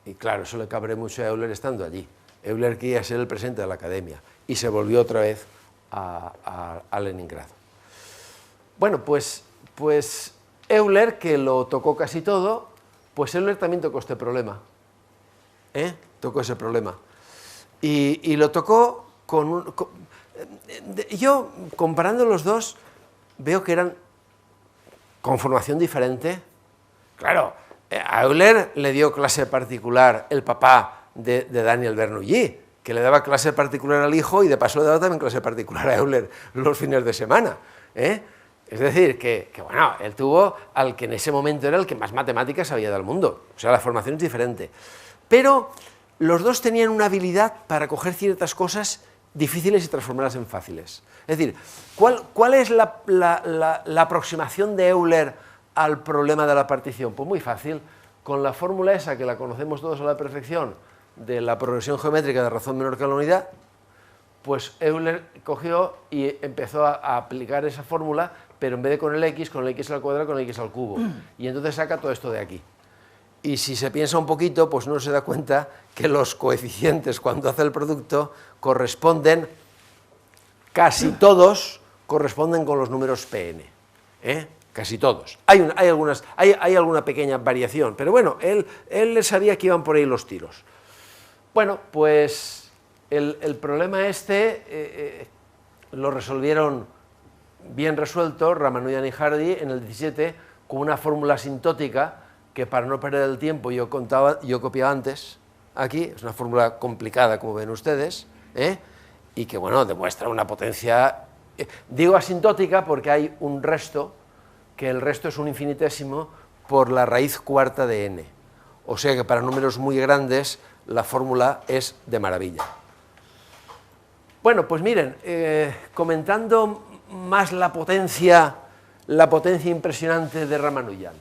Y claro, eso le cabreó mucho a Euler estando allí. Euler quería ser el presidente de la Academia y se volvió otra vez a Leningrado. Bueno, pues Euler, que lo tocó casi todo, pues Euler también tocó este problema. Tocó ese problema. Y lo tocó yo, comparando los dos, veo que eran con formación diferente. Claro, a Euler le dio clase particular el papá de Daniel Bernoulli, que le daba clase particular al hijo y de paso le daba también clase particular a Euler los fines de semana. Es decir, que bueno, él tuvo al que en ese momento era el que más matemáticas sabía del mundo. O sea, la formación es diferente. Pero los dos tenían una habilidad para coger ciertas cosas difíciles y transformarlas en fáciles. Es decir, ¿cuál es la aproximación de Euler al problema de la partición? Pues muy fácil, con la fórmula esa que la conocemos todos a la perfección, de la progresión geométrica de razón menor que la unidad, pues Euler cogió y empezó a aplicar esa fórmula, pero en vez de con el x al cuadrado, con el x al cubo. Y entonces saca todo esto de aquí. Y si se piensa un poquito, pues uno se da cuenta que los coeficientes cuando hace el producto corresponden, casi todos corresponden con los números Pn. Casi todos. Hay alguna pequeña variación, pero bueno, él sabía que iban por ahí los tiros. Bueno, pues el problema lo resolvieron bien resuelto Ramanujan y Hardy en el 17 con una fórmula asintótica que, para no perder el tiempo, yo copiaba antes aquí. Es una fórmula complicada, como ven ustedes, y que, bueno, demuestra una potencia. Digo asintótica porque hay un resto, que el resto es un infinitésimo por la raíz cuarta de n. O sea que para números muy grandes la fórmula es de maravilla. Bueno, pues miren, comentando más la potencia impresionante de Ramanujan.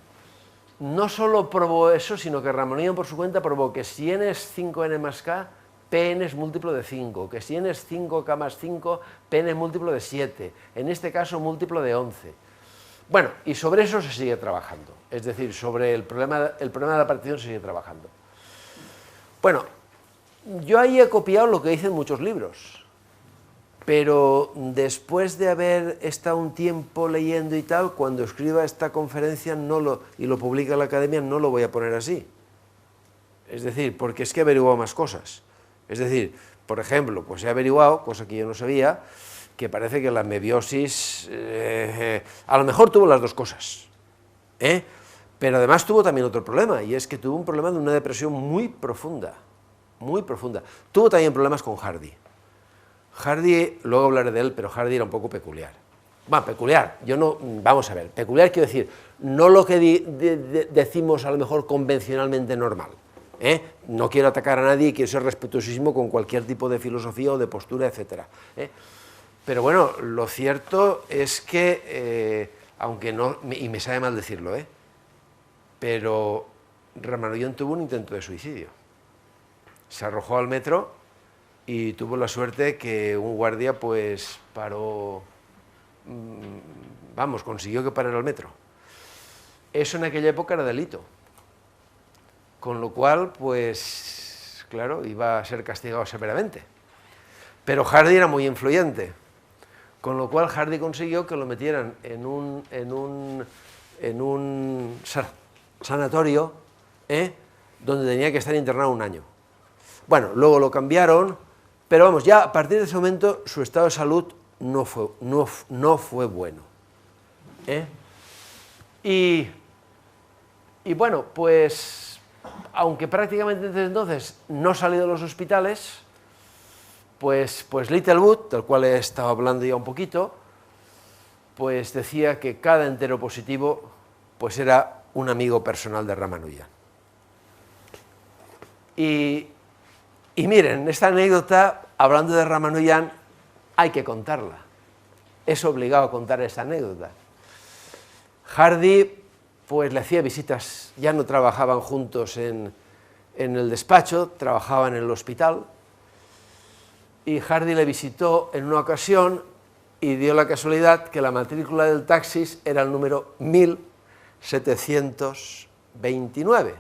No solo probó eso, sino que Ramanujan por su cuenta probó que si n es 5n más k, Pn es múltiplo de 5, que si n es 5k más 5, Pn es múltiplo de 7, en este caso múltiplo de 11. Bueno, y sobre eso se sigue trabajando, es decir, sobre el problema de la partición se sigue trabajando. Bueno, yo ahí he copiado lo que dicen muchos libros, pero después de haber estado un tiempo leyendo y tal, cuando escriba esta conferencia y lo publique en la Academia, no lo voy a poner así. Es decir, porque es que he averiguado más cosas. Es decir, por ejemplo, pues he averiguado, cosa que yo no sabía, que parece que la mebiosis a lo mejor tuvo las dos cosas, pero además tuvo también otro problema, y es que tuvo un problema de una depresión muy profunda, muy profunda. Tuvo también problemas con Hardy. Hardy, luego hablaré de él, pero Hardy era un poco peculiar. Bueno, peculiar, yo no, vamos a ver, peculiar quiero decir, no lo que decimos a lo mejor convencionalmente normal. No quiero atacar a nadie y quiero ser respetuosísimo con cualquier tipo de filosofía o de postura, etc. Pero bueno, lo cierto es que, aunque no, y me sabe mal decirlo, pero Ramanujan tuvo un intento de suicidio. Se arrojó al metro y tuvo la suerte que un guardia pues paró, vamos, consiguió que parara el metro. Eso en aquella época era delito. Con lo cual, pues, claro, iba a ser castigado severamente. Pero Hardy era muy influyente, con lo cual Hardy consiguió que lo metieran en un sanatorio, donde tenía que estar internado un año. Bueno, luego lo cambiaron, pero vamos, ya a partir de ese momento su estado de salud no fue bueno. Y bueno, pues, aunque prácticamente desde entonces no salió de los hospitales, pues Littlewood, del cual he estado hablando ya un poquito, pues decía que cada entero positivo pues era un amigo personal de Ramanujan. Y miren, esta anécdota, hablando de Ramanujan, hay que contarla. Es obligado a contar esta anécdota. Hardy pues le hacía visitas, ya no trabajaban juntos en el despacho, trabajaban en el hospital, y Hardy le visitó en una ocasión y dio la casualidad que la matrícula del taxi era el número 1729.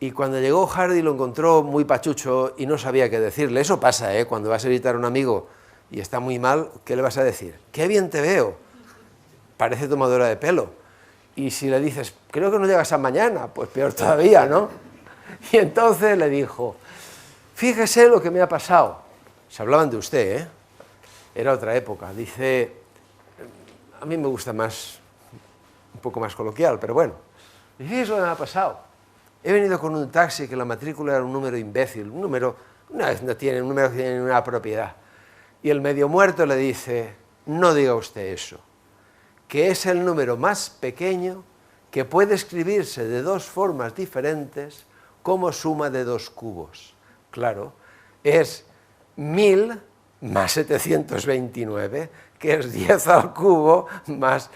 Y cuando llegó Hardy lo encontró muy pachucho y no sabía qué decirle. Eso pasa, cuando vas a visitar a un amigo y está muy mal, ¿qué le vas a decir? ¡Qué bien te veo! Parece tomadora de pelo. Y si le dices, creo que no llegas a mañana, pues peor todavía, ¿no? Y entonces le dijo, fíjese lo que me ha pasado. Se hablaban de usted, Era otra época. Dice, a mí me gusta más, un poco más coloquial, pero bueno. Dice, fíjese lo que me ha pasado. He venido con un taxi que la matrícula era un número imbécil, un número que no tiene ninguna propiedad. Y el medio muerto le dice, no diga usted eso, que es el número más pequeño que puede escribirse de dos formas diferentes como suma de dos cubos. Claro, es 1000 más 729, que es 10 al cubo más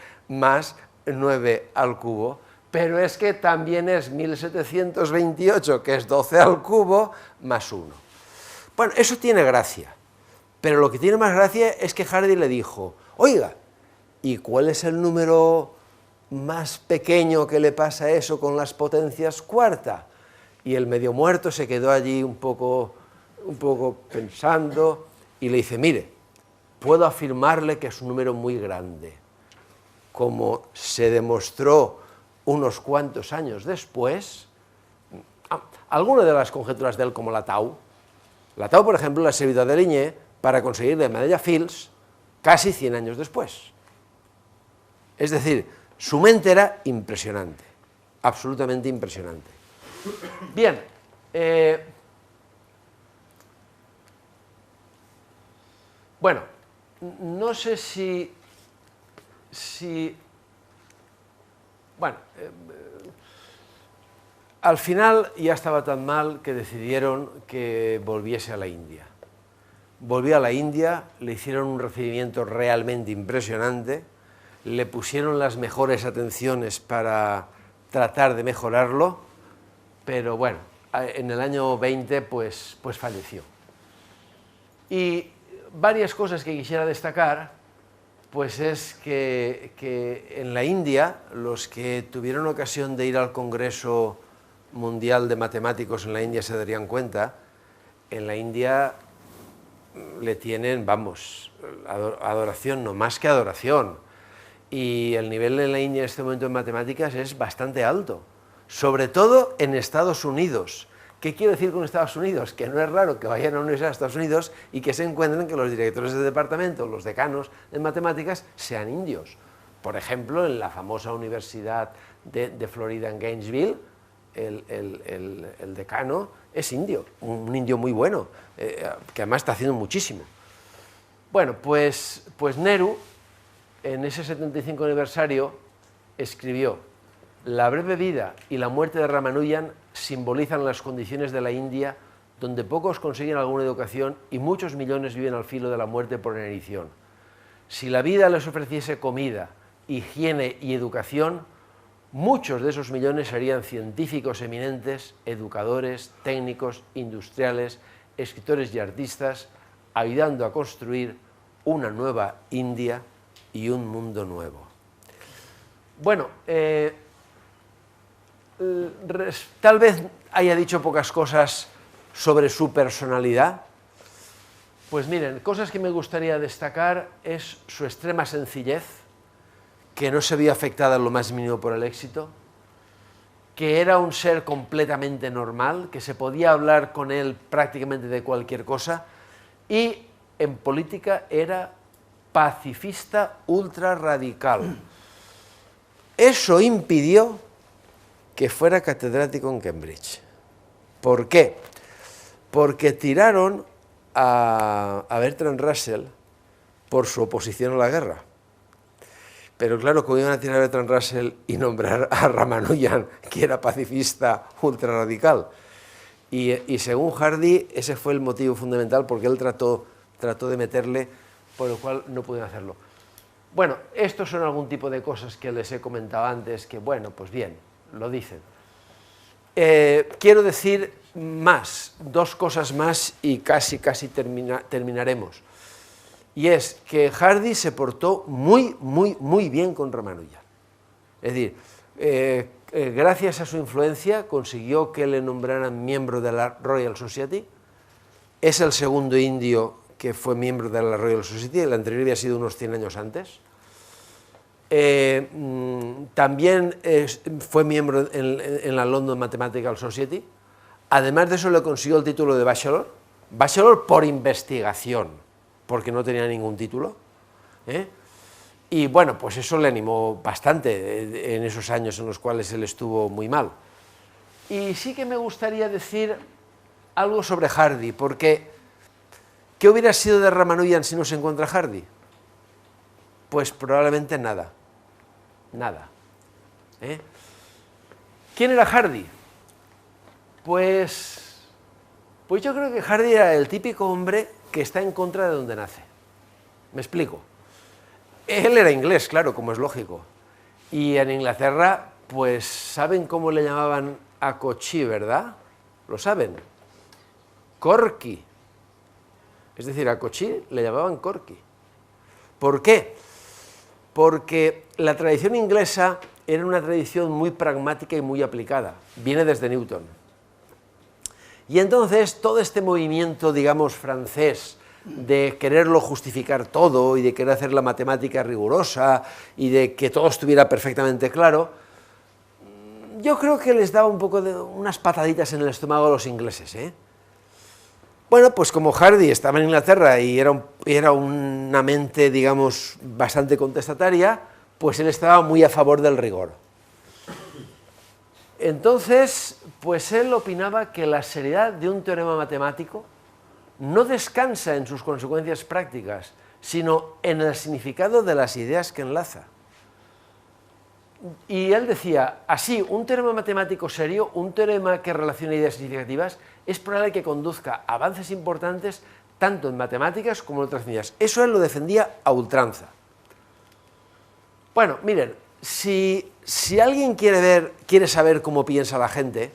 9 al cubo, pero es que también es 1728, que es 12 al cubo, más 1. Bueno, eso tiene gracia, pero lo que tiene más gracia es que Hardy le dijo, oiga, ¿y cuál es el número más pequeño que le pasa eso con las potencias cuarta? Y el medio muerto se quedó allí un poco pensando y le dice, mire, puedo afirmarle que es un número muy grande. Como se demostró unos cuantos años después, algunas de las conjeturas de él, como la tau, por ejemplo, le ha servido a Deligne para conseguir la medalla Fields casi 100 años después. Es decir, su mente era impresionante, absolutamente impresionante. Bien, bueno, no sé si bueno, al final ya estaba tan mal que decidieron que volviese a la India. Volvió a la India, le hicieron un recibimiento realmente impresionante, le pusieron las mejores atenciones para tratar de mejorarlo, pero bueno, en el año 20 pues falleció. Y varias cosas que quisiera destacar, pues es que en la India, los que tuvieron ocasión de ir al Congreso Mundial de Matemáticos en la India se darían cuenta, en la India le tienen, vamos, adoración, no más que adoración. Y el nivel en la India en este momento en matemáticas es bastante alto, sobre todo en Estados Unidos, ¿Qué quiero decir con Estados Unidos? Que no es raro que vayan a una universidad de Estados Unidos y que se encuentren que los directores de departamento, los decanos de matemáticas, sean indios. Por ejemplo, en la famosa Universidad de Florida en Gainesville, el decano es indio, un indio muy bueno, que además está haciendo muchísimo. Bueno, pues Nehru, en ese 75 aniversario, escribió: la breve vida y la muerte de Ramanujan simbolizan las condiciones de la India, donde pocos consiguen alguna educación y muchos millones viven al filo de la muerte por inanición. Si la vida les ofreciese comida, higiene y educación, muchos de esos millones serían científicos eminentes, educadores, técnicos, industriales, escritores y artistas, ayudando a construir una nueva India y un mundo nuevo. Bueno, tal vez haya dicho pocas cosas sobre su personalidad. Pues miren, cosas que me gustaría destacar es su extrema sencillez, que no se vio afectada en lo más mínimo por el éxito, que era un ser completamente normal, que se podía hablar con él prácticamente de cualquier cosa, y en política era pacifista ultra radical. Eso impidió que fuera catedrático en Cambridge. ¿Por qué? Porque tiraron a Bertrand Russell por su oposición a la guerra. Pero claro, como iban a tirar a Bertrand Russell y nombrar a Ramanujan, que era pacifista ultra radical. Y según Hardy, ese fue el motivo fundamental porque él trató de meterle, por lo cual no pudieron hacerlo. Bueno, estos son algún tipo de cosas que les he comentado antes, que bueno, pues bien, lo dicen. Quiero decir más, dos cosas más y casi terminaremos. Y es que Hardy se portó muy bien con Ramanujan. Es decir, gracias a su influencia consiguió que le nombraran miembro de la Royal Society. Es el segundo indio que fue miembro de la Royal Society, el anterior había sido unos 100 años antes. También fue miembro en la London Mathematical Society. Además de eso le consiguió el título de bachelor por investigación, porque no tenía ningún título. Y bueno, pues eso le animó bastante en esos años en los cuales él estuvo muy mal. Y sí que me gustaría decir algo sobre Hardy, porque ¿qué hubiera sido de Ramanujan si no se encuentra Hardy? Pues probablemente nada. Nada. ¿Quién era Hardy? Pues yo creo que Hardy era el típico hombre que está en contra de donde nace. ¿Me explico? Él era inglés, claro, como es lógico. Y en Inglaterra, pues, ¿saben cómo le llamaban a Cochí, verdad? ¿Lo saben? Corky. Es decir, a Cochí le llamaban Corky. ¿Por qué? Porque la tradición inglesa era una tradición muy pragmática y muy aplicada. Viene desde Newton. Y entonces todo este movimiento, digamos, francés, de quererlo justificar todo y de querer hacer la matemática rigurosa y de que todo estuviera perfectamente claro, yo creo que les daba un poco de unas pataditas en el estómago a los ingleses, Bueno, pues como Hardy estaba en Inglaterra y era una mente, digamos, bastante contestataria, pues él estaba muy a favor del rigor. Entonces, pues él opinaba que la seriedad de un teorema matemático no descansa en sus consecuencias prácticas, sino en el significado de las ideas que enlaza. Y él decía, así, un teorema matemático serio, un teorema que relaciona ideas significativas, es probable que conduzca a avances importantes tanto en matemáticas como en otras ciencias. Eso él lo defendía a ultranza. Bueno, miren, si alguien quiere saber cómo piensa la gente,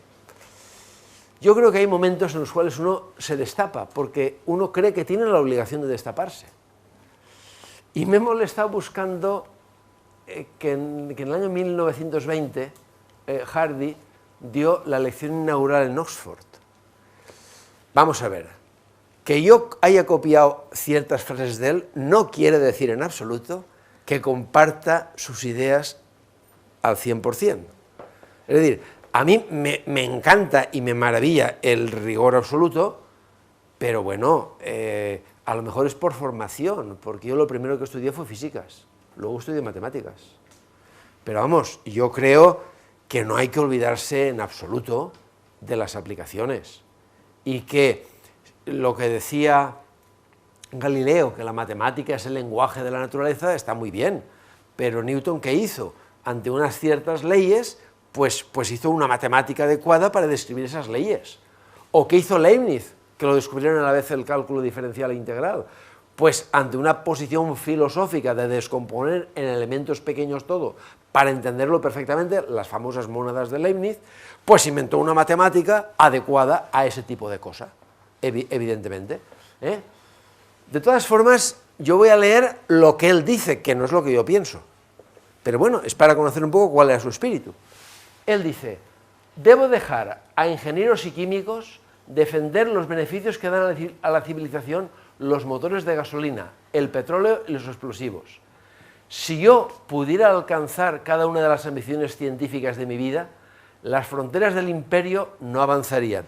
yo creo que hay momentos en los cuales uno se destapa, porque uno cree que tiene la obligación de destaparse. Y me he molestado buscando que en el año 1920 Hardy dio la lección inaugural en Oxford. Vamos a ver, que yo haya copiado ciertas frases de él no quiere decir en absoluto que comparta sus ideas al 100%. Es decir, A mí me encanta y me maravilla el rigor absoluto, pero bueno, a lo mejor es por formación, porque yo lo primero que estudié fue físicas, luego estudié matemáticas. Pero vamos, yo creo que no hay que olvidarse en absoluto de las aplicaciones y que lo que decía Galileo, que la matemática es el lenguaje de la naturaleza, está muy bien, pero Newton, ¿qué hizo? Ante unas ciertas leyes, pues hizo una matemática adecuada para describir esas leyes. ¿O qué hizo Leibniz, que lo descubrieron a la vez el cálculo diferencial e integral? Pues ante una posición filosófica de descomponer en elementos pequeños todo, para entenderlo perfectamente, las famosas mónadas de Leibniz, pues inventó una matemática adecuada a ese tipo de cosa, evidentemente. De todas formas, yo voy a leer lo que él dice, que no es lo que yo pienso, pero bueno, es para conocer un poco cuál era su espíritu. Él dice: debo dejar a ingenieros y químicos defender los beneficios que dan a la civilización los motores de gasolina, el petróleo y los explosivos. Si yo pudiera alcanzar cada una de las ambiciones científicas de mi vida, las fronteras del imperio no avanzarían.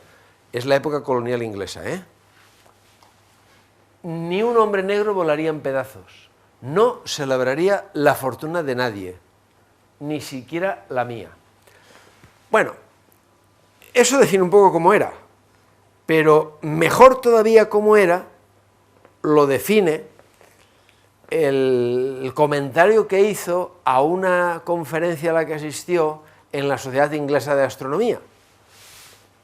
Es la época colonial inglesa, ¿eh? Ni un hombre negro volaría en pedazos. No se lograría la fortuna de nadie, ni siquiera la mía. Bueno, eso define un poco cómo era, pero mejor todavía cómo era lo define el comentario que hizo a una conferencia a la que asistió en la Sociedad Inglesa de Astronomía.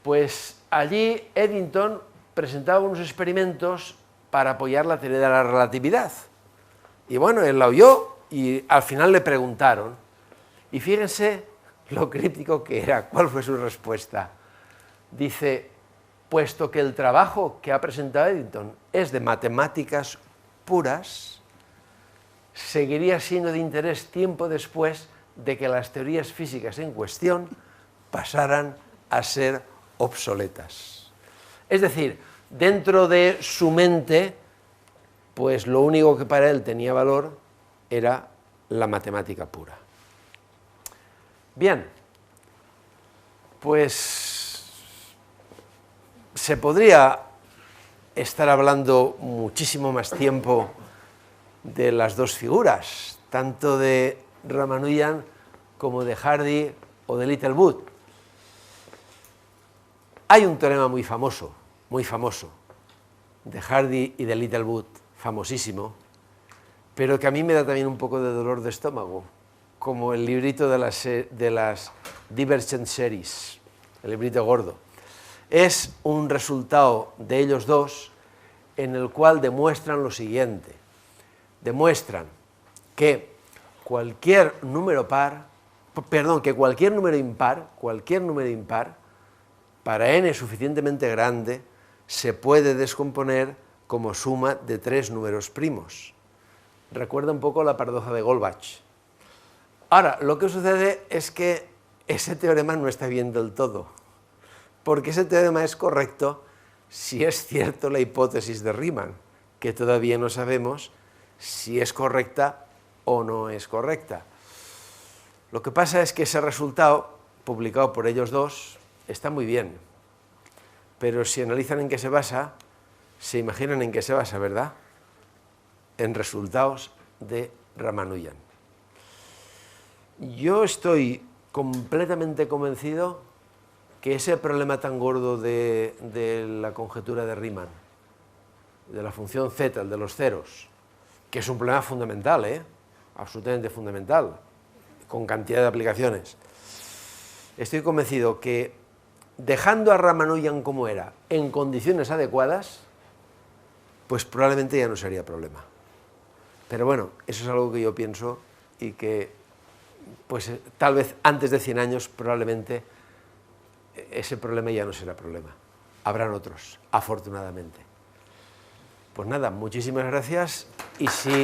Pues allí Eddington presentaba unos experimentos para apoyar la teoría de la relatividad. Y bueno, él la oyó y al final le preguntaron, y fíjense lo crítico que era. ¿Cuál fue su respuesta? Dice: puesto que el trabajo que ha presentado Eddington es de matemáticas puras, seguiría siendo de interés tiempo después de que las teorías físicas en cuestión pasaran a ser obsoletas. Es decir, dentro de su mente, pues lo único que para él tenía valor era la matemática pura. Bien, pues se podría estar hablando muchísimo más tiempo de las dos figuras, tanto de Ramanujan como de Hardy o de Littlewood. Hay un teorema muy famoso de Hardy y de Littlewood, famosísimo, pero que a mí me da también un poco de dolor de estómago, como el librito de las Divergent Series, el librito gordo. Es un resultado de ellos dos en el cual demuestran lo siguiente. Demuestran que cualquier número impar, para n suficientemente grande, se puede descomponer como suma de tres números primos. Recuerda un poco la paradoja de Goldbach. Ahora, lo que sucede es que ese teorema no está bien del todo, porque ese teorema es correcto si es cierto la hipótesis de Riemann, que todavía no sabemos si es correcta o no es correcta. Lo que pasa es que ese resultado, publicado por ellos dos, está muy bien, pero si analizan en qué se basa, se imaginan en qué se basa, ¿verdad? En resultados de Ramanujan. Yo estoy completamente convencido que ese problema tan gordo de la conjetura de Riemann, de la función z, el de los ceros, que es un problema fundamental, absolutamente fundamental, con cantidad de aplicaciones, estoy convencido que dejando a Ramanujan como era, en condiciones adecuadas, pues probablemente ya no sería problema. Pero bueno, eso es algo que yo pienso y que, pues tal vez antes de 100 años, probablemente ese problema ya no será problema. Habrán otros, afortunadamente. Pues nada, muchísimas gracias y si...